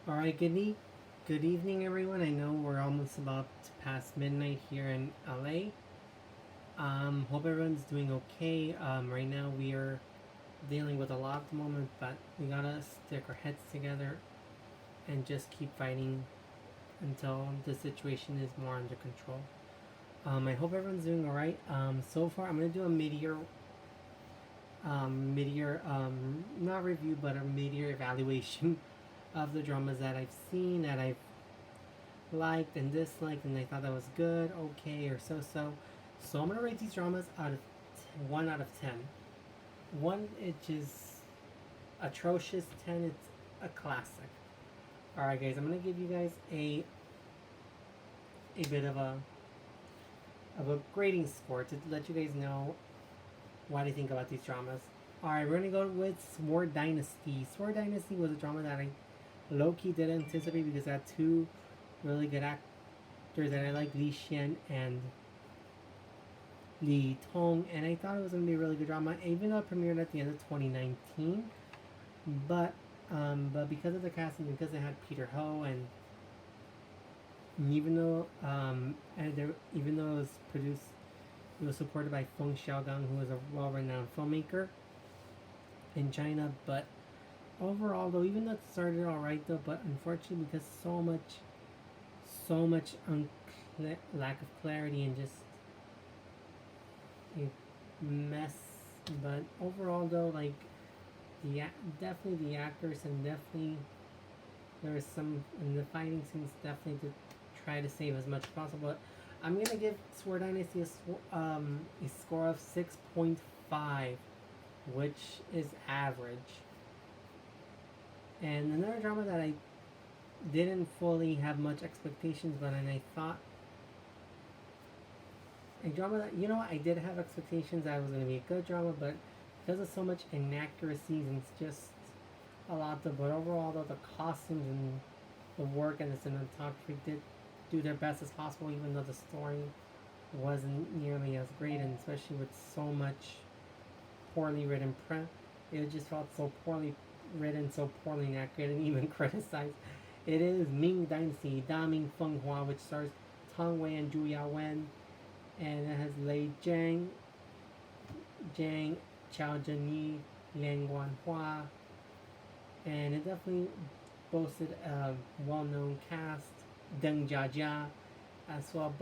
All right, good evening, everyone. I know we're almost about to pass midnight here in LA. Hope everyone's doing okay. Right now we are dealing with a lot at the moment, but we gotta stick our heads together and just keep fighting until the situation is more under control. I hope everyone's doing all right. So far I'm gonna do a not review, but a mid-year evaluation of the dramas that I've seen, that I've liked and disliked, and I thought that was good, okay, or so. So I'm gonna rate these dramas out of 1 out of 10. One, it's is atrocious. 10, it's a classic. All right, guys, I'm gonna give you guys a bit of a grading score to let you guys know what I think about these dramas. All right, we're gonna go with Sword Dynasty. Sword Dynasty was a drama that I low key didn't anticipate because I had two really good actors that I like, Li Xian and Li Tong, and I thought it was going to be a really good drama, even though it premiered at the end of 2019. But because of the casting, because it had Peter Ho, and even though it was produced, it was supported by Feng Xiaogang, who is a well-renowned filmmaker in China. But overall, though, even though it started all right, though, but unfortunately, because so much lack of clarity and just a mess. But overall, though, like the definitely the actors, and definitely there was some in the fighting scenes, definitely to try to save as much as possible. But I'm gonna give Sword Dynasty a score of 6.5, which is average. And another drama that I didn't fully have much expectations, but and I thought a drama that, I did have expectations that it was going to be a good drama, but because of so much inaccuracies and it's just a lot of. But overall, though, the costumes and the work and the cinematography did do their best as possible, even though the story wasn't nearly as great, and especially with so much poorly written print, it just felt so poorly written, so poorly inaccurate, and even criticized. It is Ming Dynasty, Da Ming Feng Hua, which stars Tang Wei and Zhu Yao Wen, and it has Lei Zhang, Chao Zhenyi, Liang Guanhua, and it definitely boasted a well-known cast, Deng Jiajia, as well.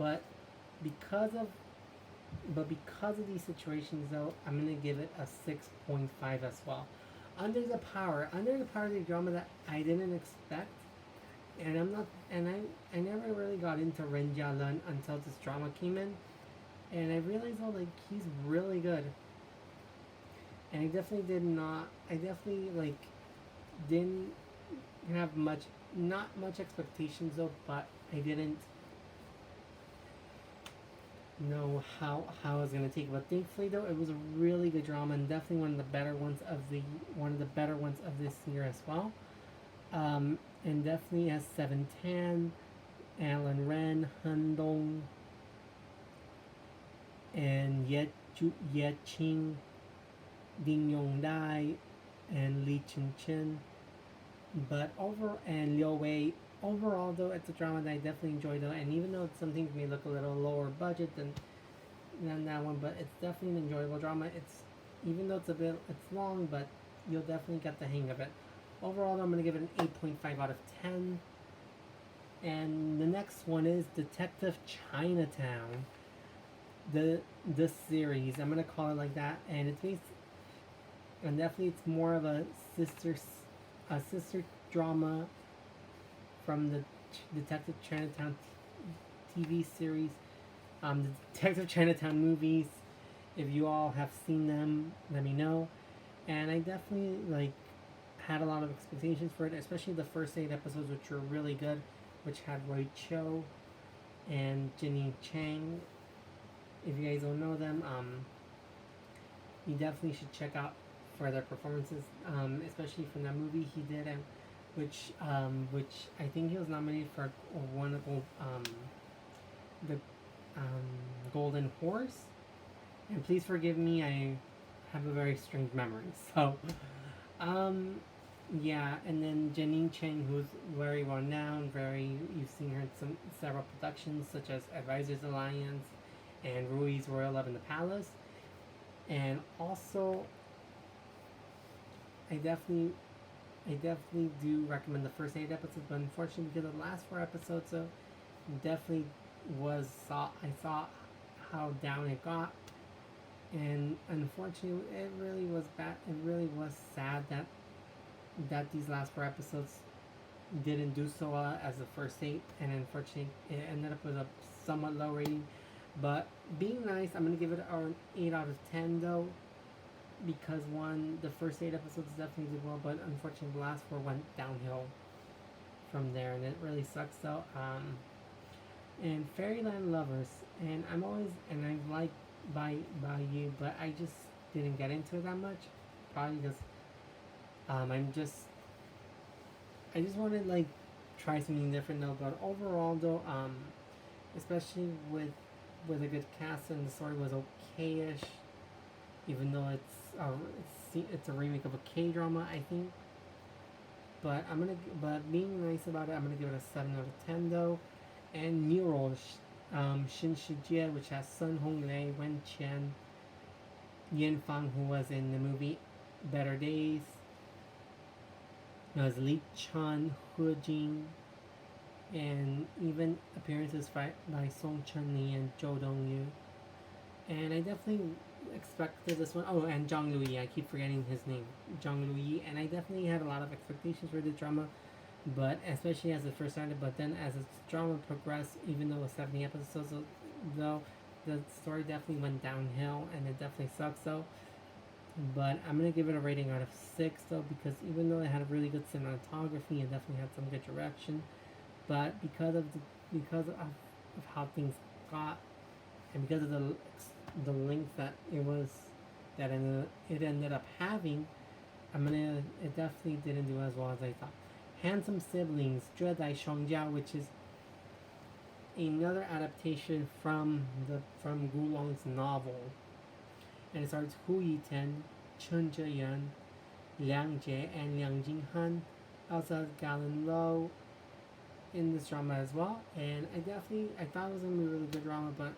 Because of these situations, though, I'm gonna give it a 6.5 as well. Under the power of the drama that I didn't expect, and I'm not, and I never really got into Ren Jialun until this drama came in, and I realized, oh, like, he's really good. And I definitely, like, didn't have not much expectations, though, but I didn't know how I was gonna take it. But thankfully, though, it was a really good drama, and definitely one of the better ones of this year as well. And definitely has Seven Tan, Alan Ren, Han Dong, and Ye Qing, Ding Yong Dai, and Li Ching Chen. But Liu Wei. Overall, though, it's a drama that I definitely enjoy, though, and even though some things may look a little lower budget than that one, but it's definitely an enjoyable drama. Even though it's long, but you'll definitely get the hang of it. Overall, though, I'm gonna give it an 8.5 out of 10. And the next one is Detective Chinatown. The series, I'm gonna call it like that, and it's based, and definitely it's more of a sister drama from the Detective Chinatown TV series, the Detective Chinatown movies. If you all have seen them, let me know. And I definitely had a lot of expectations for it, especially the first 8 episodes, which were really good, which had Roy Cho and Jenny Chang. If you guys don't know them, you definitely should check out for their performances, especially from that movie he did, and which I think he was nominated for one of the Golden Horse. And please forgive me, I have a very strange memory. So, um, yeah, and then Janine Cheng, who's very well known, very you've seen her in some several productions such as Advisors Alliance and Rui's Royal Love in the Palace. And also, I definitely I definitely do recommend the first 8 episodes, but unfortunately because of the last 4 episodes, so definitely I saw how down it got, and unfortunately it really was bad. It really was sad that these last 4 episodes didn't do so well as the first 8, and unfortunately it ended up with a somewhat low rating. But being nice, I'm gonna give it an 8 out of 10 though, because one, the first 8 episodes definitely did well, but unfortunately the last 4 went downhill from there, and it really sucks though. And Fairyland Lovers, and I'm always and I like by you, but I just didn't get into it that much, probably because I'm just I just want to like try something different though. But overall though, especially with a good cast and the story was okayish, even though it's a remake of a K drama, I think. But being nice about it, I'm gonna give it a 7 out of 10 though. And Neural, Shin Shijie, which has Sun Honglei, Wen Qian, Yin Fang, who was in the movie Better Days. There's Li Chan, Hu Jing, and even appearances by Song Chun Li and Zhou Dongyu. And I definitely expected this one. Oh, and Zhang Luyi. I keep forgetting his name, Zhang Luyi. And I definitely had a lot of expectations for the drama, but especially as it first started. But then as the drama progressed, even though it was 70 episodes, though the story definitely went downhill, and it definitely sucks though. But I'm gonna give it a rating out of 6 though, because even though it had a really good cinematography and definitely had some good direction, but because of how things got, and because of the length that it ended up having, it definitely didn't do as well as I thought. Handsome Siblings, 这代 Shongjiao, which is another adaptation from Gulong's novel, and it stars Hu Yitian, Chen Zheyan, Liang Jie, and Liang Jinghan, Elsa Galen Lo in this drama as well. And I thought it was gonna be a really good drama, but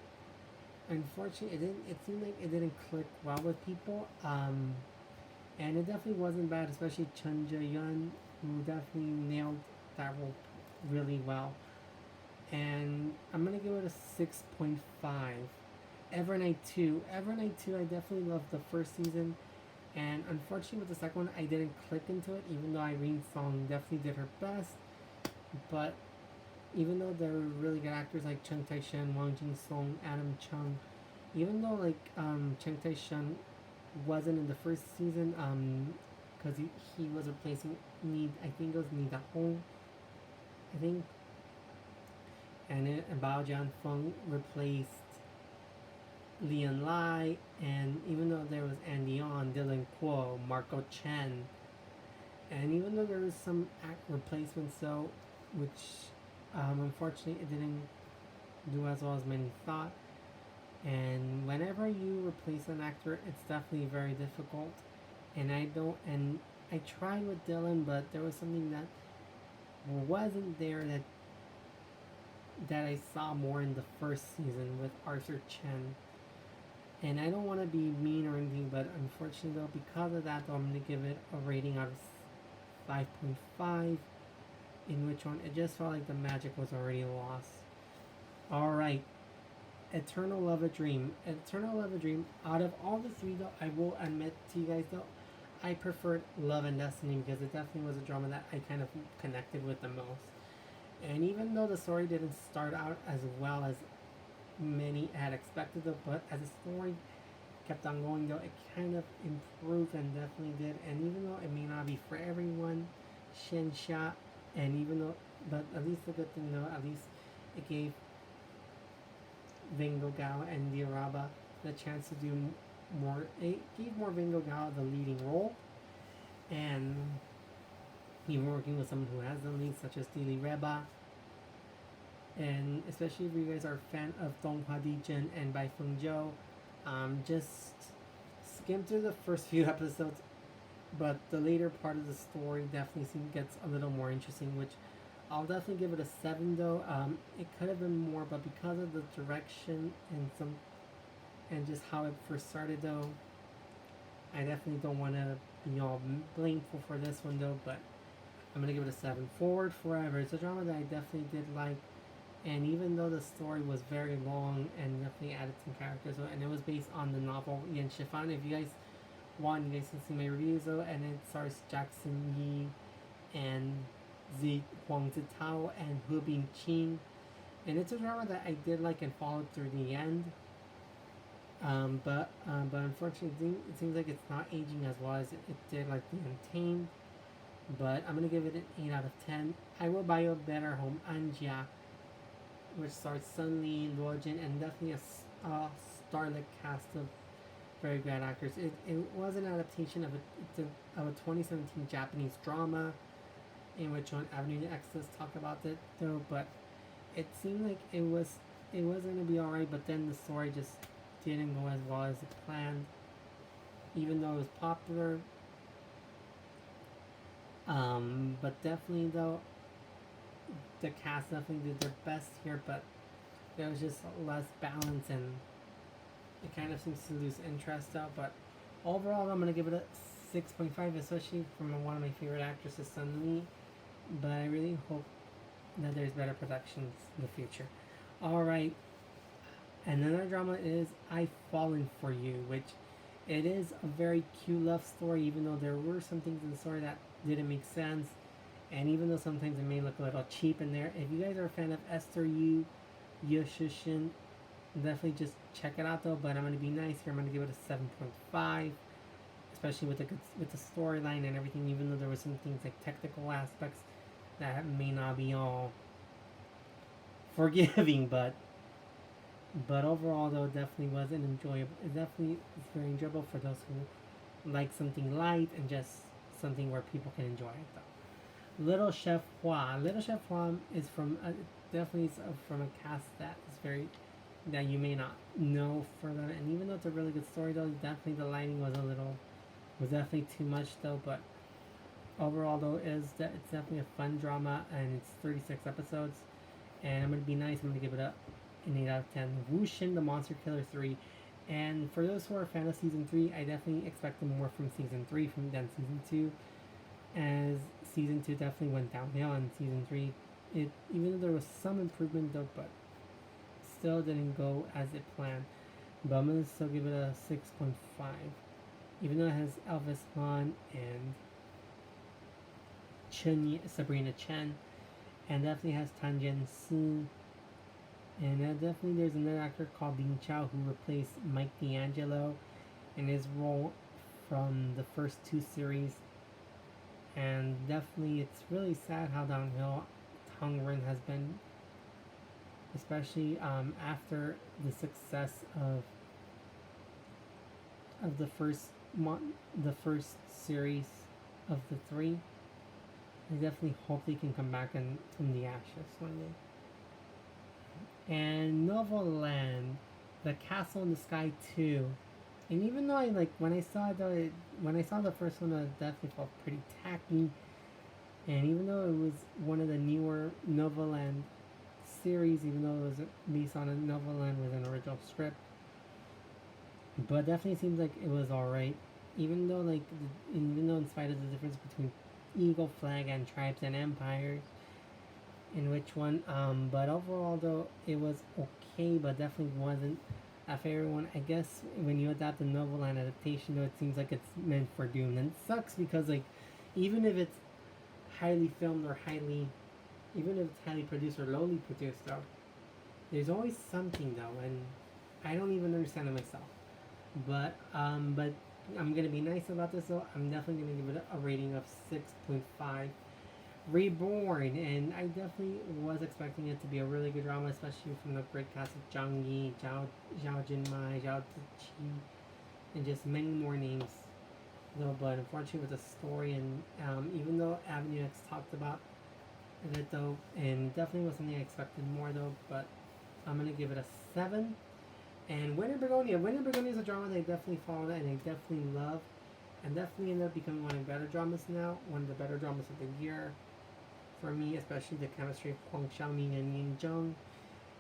unfortunately it seemed like it didn't click well with people. And it definitely wasn't bad, especially Chen Zheyan, who definitely nailed that role really well. And I'm gonna give it a 6.5. Evernight 2. Evernight 2, I definitely loved the first season. And unfortunately, with the second one, I didn't click into it, even though Irene Song definitely did her best. But even though there were really good actors like Cheng Tai-shen, Wang Jin-song, Adam Chung, even though like Cheng Tai-shen wasn't in the first season, because he was replacing I think it was Ni Da Hong, I think, and Bao Jian Feng replaced Lian Lai, and even though there was Andy On, Dylan Kuo, Marco Chen, and even though there was some replacements, though, which unfortunately it didn't do as well as many thought. And whenever you replace an actor, it's definitely very difficult. And I tried with Dylan, but there was something that wasn't there that I saw more in the first season with Arthur Chen. And I don't want to be mean or anything, but unfortunately though, because of that, though, I'm gonna give it a rating out of 5.5. In which one it just felt like the magic was already lost. All right, Eternal Love a Dream. Eternal Love a Dream. Out of all the three, though, I will admit to you guys though, I preferred Love and Destiny because it definitely was a drama that I kind of connected with the most. And even though the story didn't start out as well as many had expected, though, but as the story kept on going, though, it kind of improved and definitely did. And even though it may not be for everyone, Shenxia, and even though, but at least the good thing though, at least it gave Vingo Gao and Diaraba the chance to do more. It gave more Vingo Gao the leading role, and even working with someone who has the lead, such as Dili Reba. And especially if you guys are a fan of Dong Hua Di Jin and Bai Feng Zhou, just skim through the first few episodes. but the later part of the story definitely gets a little more interesting, which I'll definitely give it a 7 though. It could have been more, but because of the direction and just how it first started though, I definitely don't want to be all blameful for this one though. But I'm gonna give it a 7. Forward Forever. It's a drama that I definitely did like, and even though the story was very long and definitely added some characters, and it was based on the novel Yen Shifan. If you guys want, you guys can see my reviews though, and it stars Jackson Yi and Huang Zitao and Hu Bin Qin. And it's a drama that I did like and followed through the end. But unfortunately, it seems like it's not aging as well as it did like the Untamed. But I'm gonna give it an 8 out of 10. I Will Buy You a Better Home, Anjia, which stars Sun Li, Luo Jin, and definitely a starlit cast of very great actors. It was an adaptation of a 2017 Japanese drama in which on Avenue X talk about it though, but it seemed like it was gonna be alright, but then the story just didn't go as well as it planned. Even though it was popular, but definitely though, the cast definitely did their best here, but there was just less balance and it kind of seems to lose interest though. But overall, I'm gonna give it a 6.5, especially from one of my favorite actresses, Sun Li. But I really hope that there's better productions in the future. Alright, another drama is I've Fallen for You, which it is a very cute love story, even though there were some things in the story that didn't make sense. And even though sometimes it may look a little cheap in there, if you guys are a fan of Esther Yu Yoshushin, definitely just check it out though. But I'm gonna be nice here. I'm gonna give it a 7.5, especially with the storyline and everything. Even though there were some things like technical aspects that may not be all forgiving, but overall though, it definitely was an enjoyable. It definitely is very enjoyable for those who like something light and just something where people can enjoy it though. Little Chef Hua. Little Chef Hua is from definitely is from a cast that is very that you may not know for them. And even though it's a really good story though, definitely the lighting was definitely too much though. But overall though, it's definitely a fun drama and it's 36 episodes. And I'm gonna be nice. I'm gonna give it an 8 out of 10. Wuxin the Monster Killer 3. And for those who are a fan of season 3, I definitely expected more from season 3 than season 2. As season 2 definitely went downhill, and season 3, even though there was some improvement though, but still didn't go as it planned. But I'm gonna still give it a 6.5. Even though it has Elvis Han and Sabrina Chen, and definitely has Tan Jian Si. And definitely there's another actor called Bing Chao who replaced Mike D'Angelo in his role from the first 2 series. And definitely it's really sad how downhill Tong Ren has been, especially after the success of the first series of the 3. I definitely hope they can come back from the ashes one day. And Novoland, The Castle in the Sky 2. And even though when I saw the first one, it definitely felt pretty tacky. And even though it was one of the newer Novoland series, even though it was based on a Novoland with an original script, but definitely seems like it was alright. Even though in spite of the difference between Eagle Flag and Tribes and Empires, in which one, but overall though it was okay, but definitely wasn't a favorite one. I guess when you adapt a Noveland adaptation though, it seems like it's meant for Doom, and it sucks because even if it's highly filmed or even if it's highly produced or lowly produced though, there's always something though, and I don't even understand it myself. But I'm gonna be nice about this though. I'm definitely gonna give it a rating of 6.5. Reborn, and I definitely was expecting it to be a really good drama, especially from the great cast of Zhang Yi, Zhao Jinmai, Zhao Ziqi, and just many more names. Though, but unfortunately, with the story and even though Avenue X talked about it though, and definitely was something I expected more though, but I'm gonna give it a 7. And Winter Begonia is a drama that I definitely followed and I definitely love. and definitely ended up becoming one of the better dramas now, one of the better dramas of the year for me, especially the chemistry of Huang Xiaoming and Yin Zheng,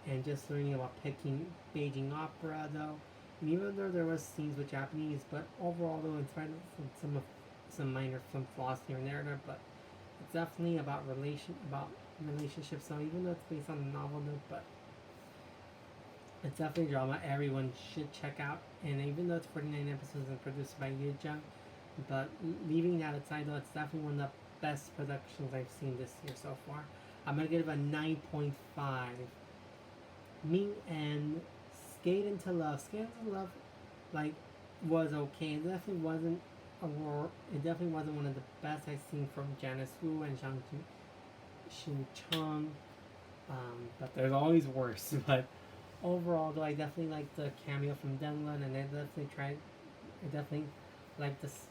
and just learning about Peking Beijing opera though. And even though there was scenes with Japanese, but overall though, in spite of some minor some flaws here and there, but it's definitely about relationships. So even though it's based on a novel note, but it's definitely a drama everyone should check out. And even though it's 49 episodes and produced by Yu Zheng, but leaving that aside though, it's definitely one of the best productions I've seen this year so far. I'm gonna give it a 9.5. Me and Skate into Love. Skate into Love, like, was okay. It definitely wasn't it definitely wasn't one of the best I've seen from Janice Wu and Zhang Xin Cheng. But there's always worse. But overall, though, I definitely like the cameo from Denlin, and I definitely like this,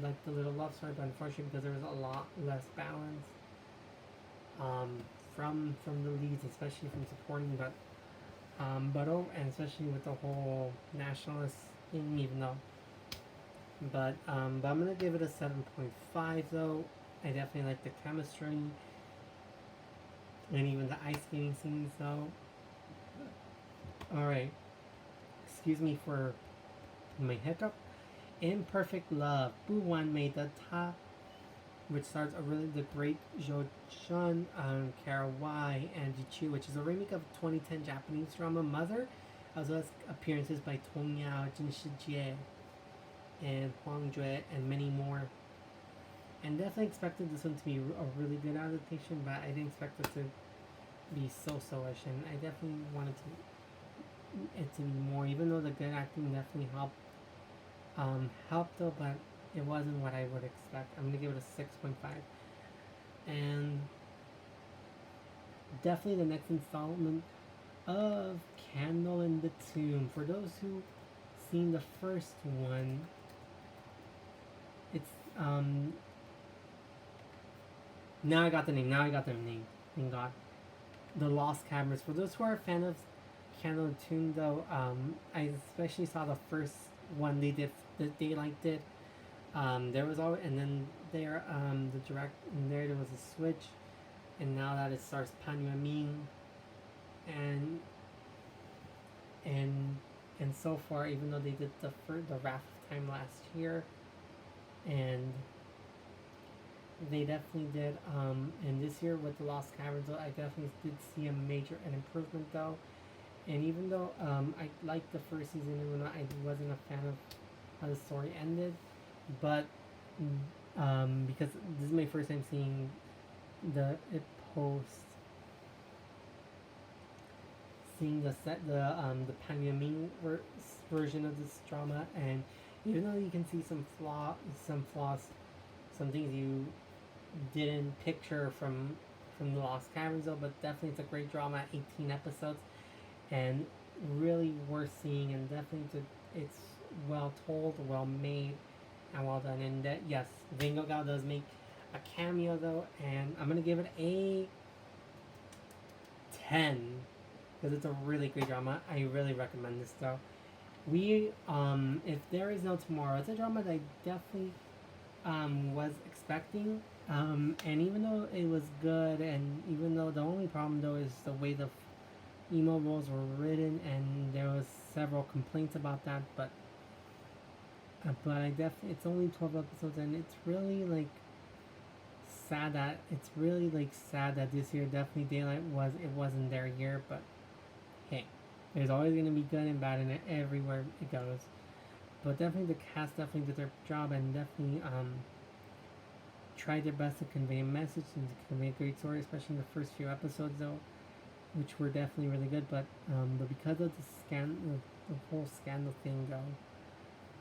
like the little love story, but unfortunately, because there was a lot less balance from the leads, especially from supporting, and especially with the whole nationalist thing, even though. But I'm gonna give it a 7.5 though. I definitely like the chemistry and even the ice skating scenes though. All right, excuse me for my hiccup. Imperfect Love, Bu Wan Mei De Ta, which stars a really the great Zhou Chun, Kara Wai, and Ji Chu, which is a remake of 2010 Japanese drama Mother, as well as appearances by Tong Yao, Jin Shijie, and Huang Jue, and many more. And definitely expected this one to be a really good adaptation, but I didn't expect it to be so-ish, and I definitely wanted it to be more, even though the good acting definitely helped though, but it wasn't what I would expect. I'm gonna give it a 6.5. And definitely the next installment of Candle in the Tomb. For those who seen the first one, it's now I got the name. Thank God. The Lost Caverns. For those who are a fan of Candle in the Tomb, though, I especially saw the first one they did that they liked it. There was always, and then there was a switch, and now that it starts Pan Yuan Ming, and so far, even though they did the Wrath of Time last year, and they definitely did, and this year with the Lost Caverns, I definitely did see an improvement though, and even though I liked the first season, even though I wasn't a fan of how the story ended, but because this is my first time seeing the Pan Yuan Ming version of this drama, and even though you can see some flaws, some things you didn't picture from the Lost Caverns though, but definitely it's a great drama, 18 episodes, and really worth seeing, and definitely it's well told, well made, and well done. And that, yes, Ving Gao does make a cameo though, and I'm gonna give it a 10 because it's a really great drama. I really recommend this though. If There Is No Tomorrow, it's a drama that I definitely was expecting, and even though it was good, and even though the only problem though is the way the emo roles were written, and there was several complaints about that, but I definitely, it's only 12 episodes, and it's really like sad that this year definitely Daylight wasn't their year, but hey, there's always gonna be good and bad in it everywhere it goes. But definitely the cast definitely did their job, and definitely tried their best to convey a message and to convey a great story, especially in the first few episodes though, which were definitely really good. But because of the whole scandal thing though,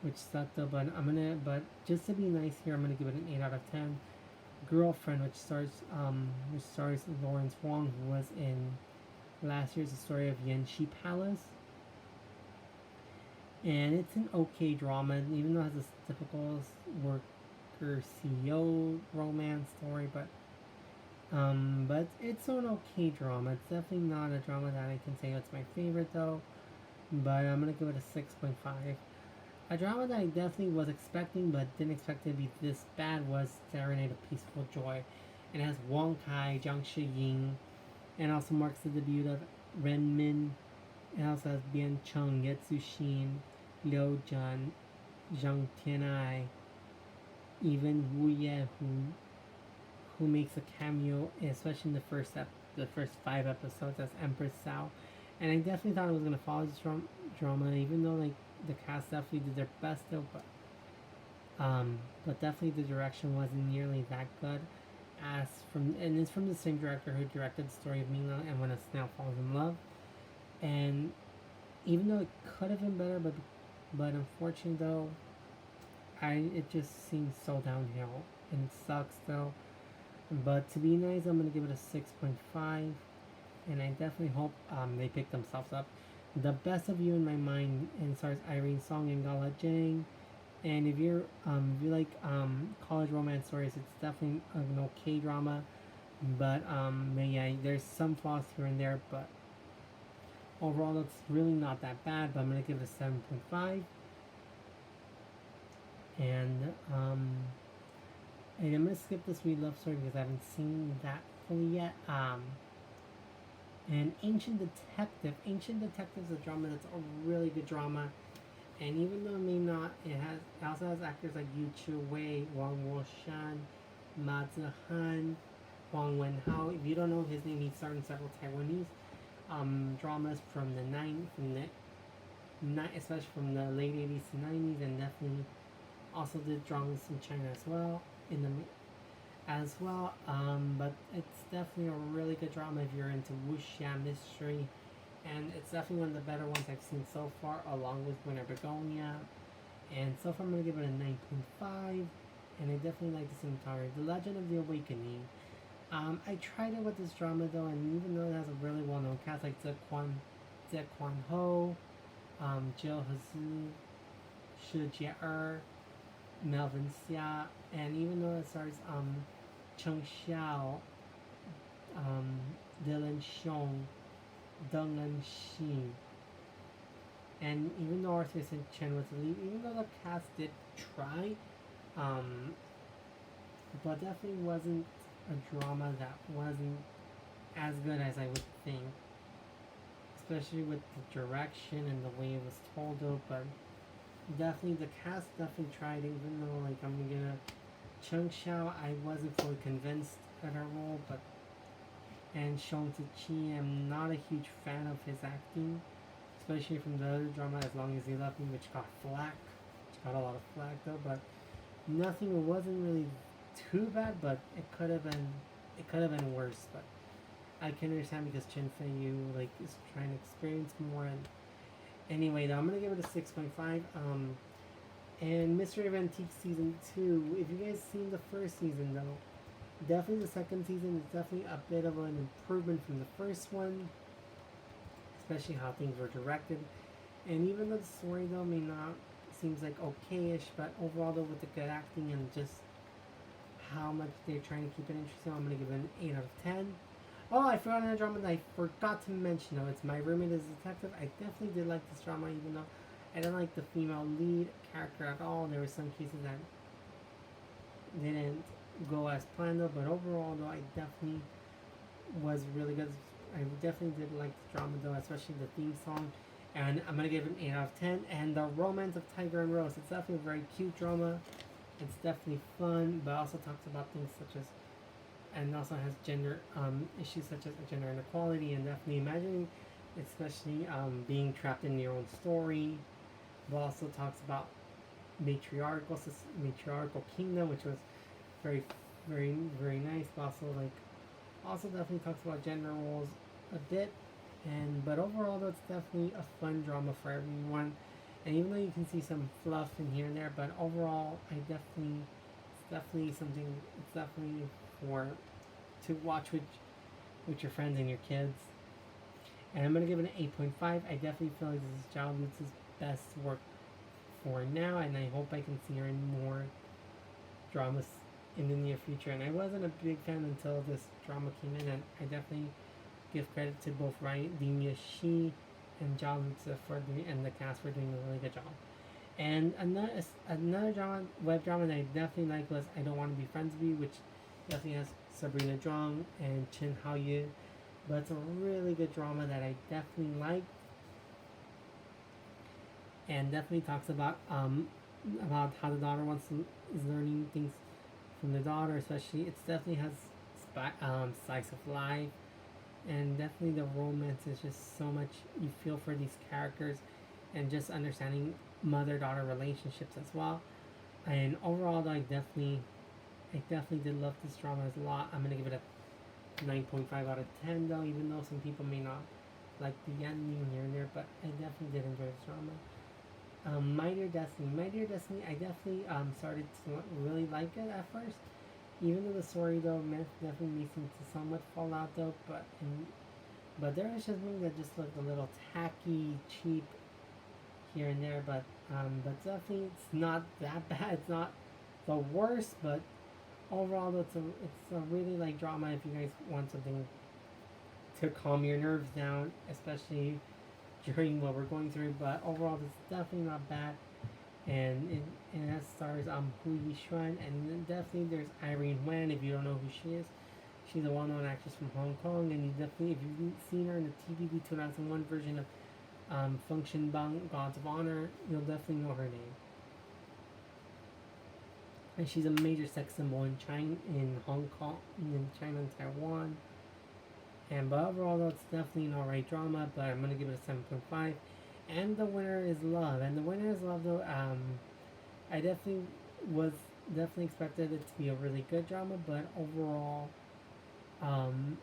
which sucked though. But just to be nice here, I'm gonna give it an 8 out of 10. Girlfriend, which stars Lawrence Wong, who was in last year's The Story of Yanxi Palace, and it's an okay drama, even though it has this typical worker CEO romance story, but it's an okay drama. It's definitely not a drama that I can say it's my favorite though, but I'm gonna give it a 6.5. A drama that I definitely was expecting but didn't expect it to be this bad was Serenade of Peaceful Joy. And it has Wong Kai, Jiang Shi-ying, and also marks the debut of Ren Min. It also has Bian Chung, Yetsu Shin, Liu Jun, Zhang Tianai, even Wu Ye, who makes a cameo, especially in the first 5 episodes as Empress Sao. And I definitely thought it was gonna follow this drama, even though like the cast definitely did their best though, but definitely the direction wasn't nearly that good. As from and it's from the same director who directed the story of Mila and When a Snail Falls in Love. And even though it could have been better, but unfortunately though, it just seems so downhill and it sucks though. But to be nice, I'm gonna give it a 6.5, and I definitely hope they pick themselves up. The Best of You in my mind, and stars Irene Song and Gala Jang. And if you like college romance stories, it's definitely an okay drama. But yeah, there's some flaws here and there, but overall it's really not that bad. But I'm gonna give it a 7.5. And and I'm gonna skip this Sweet Love Story because I haven't seen that fully yet. And Ancient Detective is a drama that's a really good drama. And even though it may not, it also has actors like Yu Chu Wei, Wang Wo-shan, Ma Zihan, Huang Wenhao. If you don't know his name, he's starred in several Taiwanese dramas from especially from the late 80s to 90s, and definitely also did dramas in China as well. In the as well. But it's definitely a really good drama if you're into wuxia mystery, and it's definitely one of the better ones I've seen so far, along with Winter Begonia. And so far, I'm gonna give it a 9.5, and I definitely like the cinematography. The Legend of the Awakening. I tried it with this drama though, and even though it has a really well-known cast like Zhe Quan Ho, Jill Hazu, Shi Jie Melvin Xia, and even though it stars Cheng Xiao, um, Dylan Xiong, Deng En Xin, and even though Arthur St. Chen was the lead, even though the cast did try, um, but definitely wasn't a drama that wasn't as good as I would think, especially with the direction and the way it was told though. But definitely the cast definitely tried, even though like I'm gonna Chung Xiao, I wasn't fully convinced at her role, but and Shang Chi, I'm not a huge fan of his acting, especially from the other drama As Long As You Love Me, which got flack, which got a lot of flack though. But nothing, it wasn't really too bad, but it could have been worse. But I can understand because Chen Fei Yu like is trying to experience more. And anyway, though, I'm gonna give it a 6.5. And Mystery of Antique season 2. If you guys seen the first season though, definitely the second season is definitely a bit of an improvement from the first one, especially how things were directed. And even though the story though may not seems like okayish, but overall though with the good acting and just how much they're trying to keep it interesting, I'm gonna give it an 8 out of 10. Oh, I forgot another drama that I forgot to mention though. It's My Roommate is a Detective. I definitely did like this drama, even though I didn't like the female lead character at all. There were some cases that didn't go as planned though, but overall though I definitely was really good. I definitely did like the drama though, especially the theme song. And I'm gonna give it an 8 out of 10. And the Romance of Tiger and Rose. It's definitely a very cute drama. It's definitely fun, but also talks about things such as, and also has gender issues such as gender inequality, and definitely imagining, especially being trapped in your own story. But also talks about matriarchal kingdom, which was very, very, very nice. But also definitely talks about gender roles a bit. And but overall, though, it's definitely a fun drama for everyone. And even though you can see some fluff in here and there, but overall, it's definitely something. It's definitely for to watch with your friends and your kids. And I'm gonna give it an 8.5. I definitely feel like this is Zhao Lutz's best work for now, and I hope I can see her in more dramas in the near future. And I wasn't a big fan until this drama came in, and I definitely give credit to both Ryan Dimya Shi and Zhao Lutz and the cast for doing a really good job. And another drama, web drama that I definitely like was I Don't Want to Be Friends with You, which definitely has Sabrina Zhang and Chin Hao Yu. But it's a really good drama that I definitely like, and definitely talks about how the daughter is learning things from the daughter, especially. It definitely has slice of life, and definitely the romance is just so much. You feel for these characters, and just understanding mother-daughter relationships as well. And overall, though, I definitely did love this drama a lot. I'm gonna give it a 9.5 out of 10, though, even though some people may not like the ending here and there, but I definitely did enjoy this drama. My Dear Destiny. My Dear Destiny, I definitely started to really like it at first. Even though the story, though, definitely may seem to somewhat fall out, though, but there was just something that just looked a little tacky, cheap here and there, but definitely it's not that bad. It's not the worst, but overall, though, it's a really like drama if you guys want something to calm your nerves down, especially during what we're going through. But overall, it's definitely not bad. And it has stars Hu Yishuan, and then definitely there's Irene Wan. If you don't know who she is, she's a well-known actress from Hong Kong, and you definitely, if you've seen her in the TVB 2001 version of Function Bang Gods of Honor, you'll definitely know her name. And she's a major sex symbol in China, in Hong Kong, in China and Taiwan. And but overall, though, it's definitely an alright drama. But I'm gonna give it a 7.5. And the winner is Love. And the winner is Love, though. I definitely was definitely expected it to be a really good drama, but overall, um,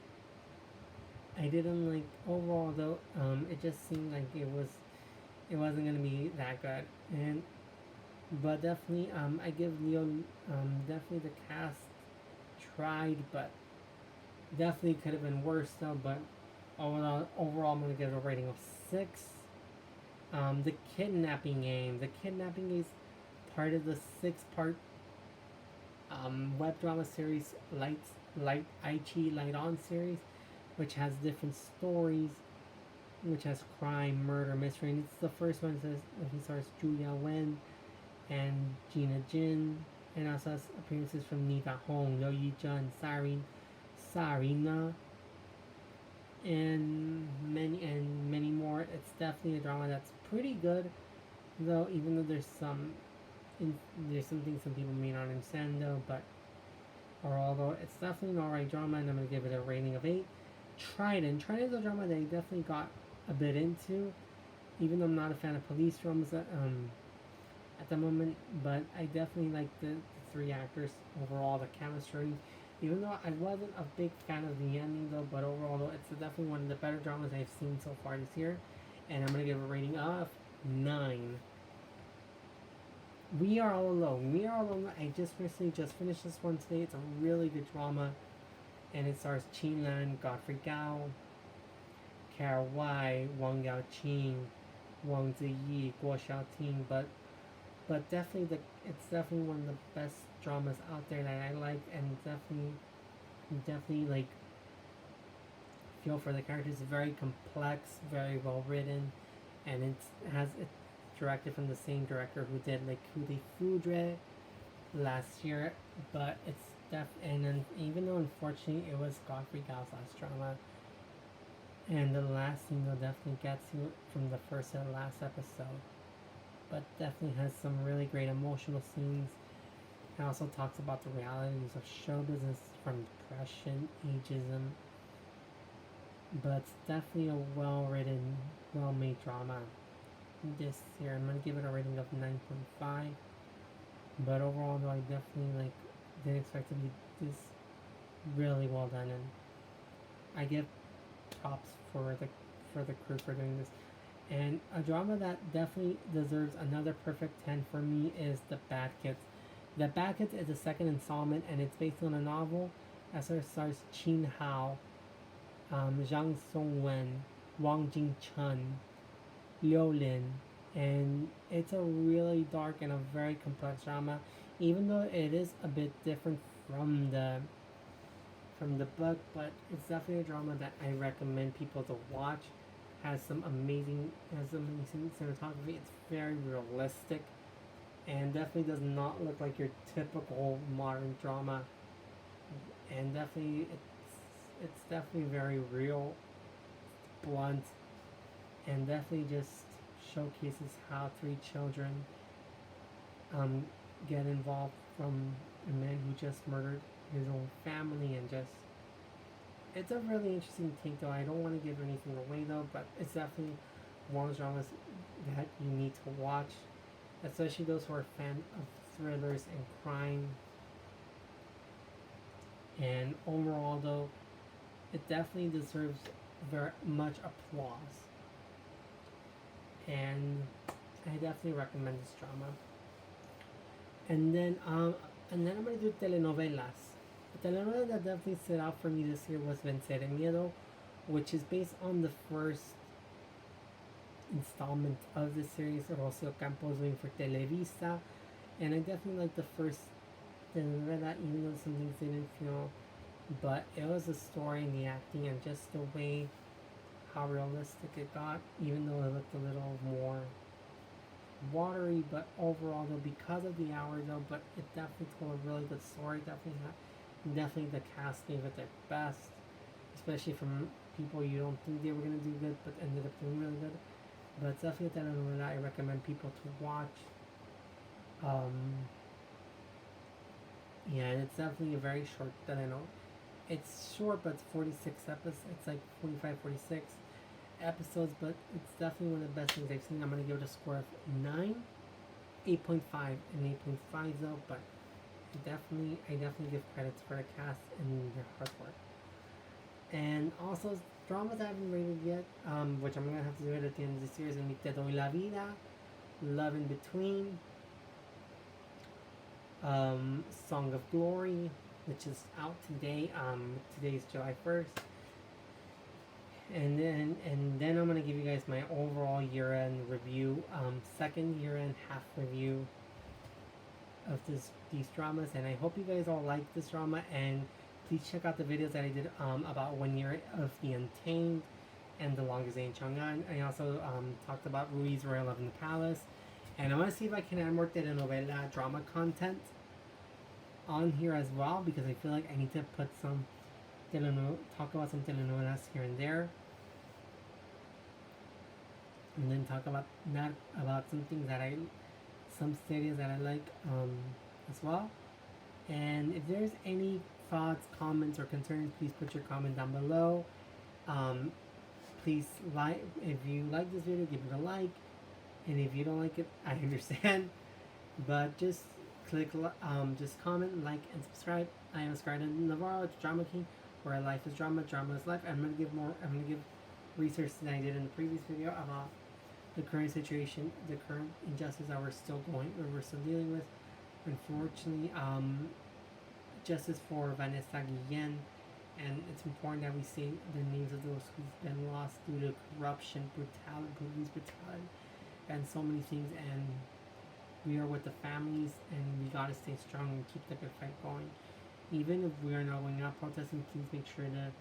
I didn't like overall though. It just seemed like it wasn't gonna be that good. And but definitely, I give Leo definitely the cast tried, but definitely could have been worse though. But overall, I'm gonna give it a rating of 6. The kidnapping game. The kidnapping game is part of the 6-part web drama series Light Aichi Light On series, which has different stories, which has crime, murder, mystery. And it's the first one that says he stars Julia Wen and Gina Jin, and also has appearances from Nita Hong, Yo Yi Jun, Sarina, and many more. It's definitely a drama that's pretty good, though. Even though there's some things some people may not understand, though. But or although it's definitely an alright drama, and I'm gonna give it a rating of 8. Trident is a drama that I definitely got a bit into, even though I'm not a fan of police dramas at the moment. But I definitely like the 3 actors overall, the chemistry. Even though I wasn't a big fan of the ending, though, but overall, though, it's definitely one of the better dramas I've seen so far this year, and I'm gonna give it a rating of 9. We Are All Alone. We Are All Alone. I just recently just finished this one today. It's a really good drama, and it stars Qin Lan, Godfrey Gao, Kara Wai, Wang Yao Qing, Wang Ziyi, Guo Xiaoting. But definitely it's definitely one of the best dramas out there that I like, and definitely like feel for the characters. It's very complex, very well written, and it's directed from the same director who did like Coup Foudre last year. But it's and then even though unfortunately it was Godfrey Gao's last drama, and the last thing they'll definitely get to from the first and last episode, but definitely has some really great emotional scenes. It also talks about the realities of show business, from depression, ageism. But it's definitely a well-written, well-made drama. This year, I'm gonna give it a rating of 9.5. But overall, though, I definitely didn't expect it to be this really well done, and I give props for the crew for doing this. And a drama that definitely deserves another perfect 10 for me is The Bad Kids. The Bad Kids is the second installment, and it's based on a novel. As it stars Qin Hao, Zhang Songwen, Wang Jingchun, Liu Lin, and it's a really dark and a very complex drama. Even though it is a bit different from the book, but it's definitely a drama that I recommend people to watch. Has some amazing cinematography. It's very realistic, and definitely does not look like your typical modern drama. And definitely, it's definitely very real, blunt, and definitely just showcases how three children um, get involved from a man who just murdered his own family, and just it's a really interesting take though. I don't want to give anything away though, but it's definitely one of those dramas that you need to watch, especially those who are fan of thrillers and crime. And overall though, it definitely deserves very much applause, and I definitely recommend this drama. And then I'm gonna do telenovelas. The telenovela that definitely stood out for me this year was Vencer el Miedo, which is based on the first installment of the series Rocio Campos doing for Televisa. And I definitely like the first telenovela, even though some things didn't feel, but it was the story and the acting and just the way how realistic it got, even though it looked a little more watery. But overall though, because of the hour though, but it definitely told a really good story. Definitely the cast gave it their best, especially from people you don't think they were gonna do good but ended up doing really good. But it's definitely a telenovela I recommend people to watch. um yeah, and it's definitely a very short telenovela. It's short, but it's 46 episodes. It's like 45, 46 episodes, but it's definitely one of the best things I've seen. I'm gonna give it a score of 9, 8.5, and 8.5 though. But I definitely give credits for the cast and their hard work. And also dramas I haven't rated yet, which I'm gonna have to do it at the end of the series. And Te Doy La Vida, Love in Between, Song of Glory, which is out today. Today is July 1st. And then I'm gonna give you guys my overall year-end review, second year-end half review of these dramas. And I hope you guys all like this drama. And please check out the videos that I did about 1 year of The Untamed and The Longest Day in Chang'an. I also talked about Rui's Royal Love in the Palace. And I'm gonna see if I can add more telenovela drama content on here as well, because I feel like I need to put some talk about some telenovelas here and there, and then talk about not about some things that some series that I like as well. And if there's any thoughts, comments, or concerns, please put your comment down below. Please like, if you like this video, give it a like, and if you don't like it, I understand. But just just comment, like, and subscribe. I am Scarlett Navarro. It's Drama King, where life is drama, drama is life. I'm gonna give research that I did in the previous video about the current situation, the current injustice that we're still dealing with. Unfortunately, justice for Vanessa Guillen, and it's important that we say the names of those who've been lost due to corruption, police brutality, and so many things. And we are with the families, and we gotta stay strong and keep the good fight going. Even if we are not going out protesting, please make sure to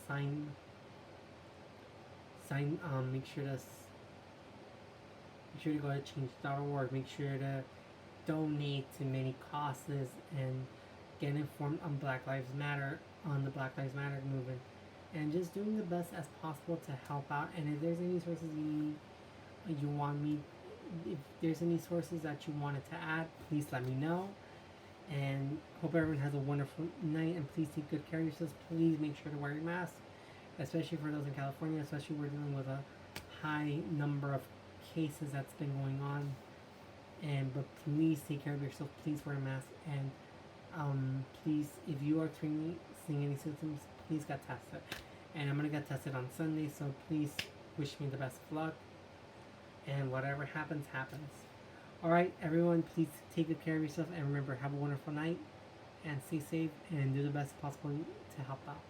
sign make sure to go to change.org. Make sure to donate to many causes and get informed on the Black Lives Matter movement, and just doing the best as possible to help out. And if there's any sources you want me, if there's any sources that you wanted to add, please let me know. And hope everyone has a wonderful night, and please take good care of yourselves. Please make sure to wear your mask, especially for those in California. Especially we're dealing with a high number of cases that's been going on. But please take care of yourself. Please wear a mask. And please, if you are seeing any symptoms, please get tested. And I'm gonna get tested on Sunday, so please wish me the best of luck. And whatever happens, happens. Alright, everyone, please take good care of yourself, and remember, have a wonderful night, and stay safe, and do the best possible to help out.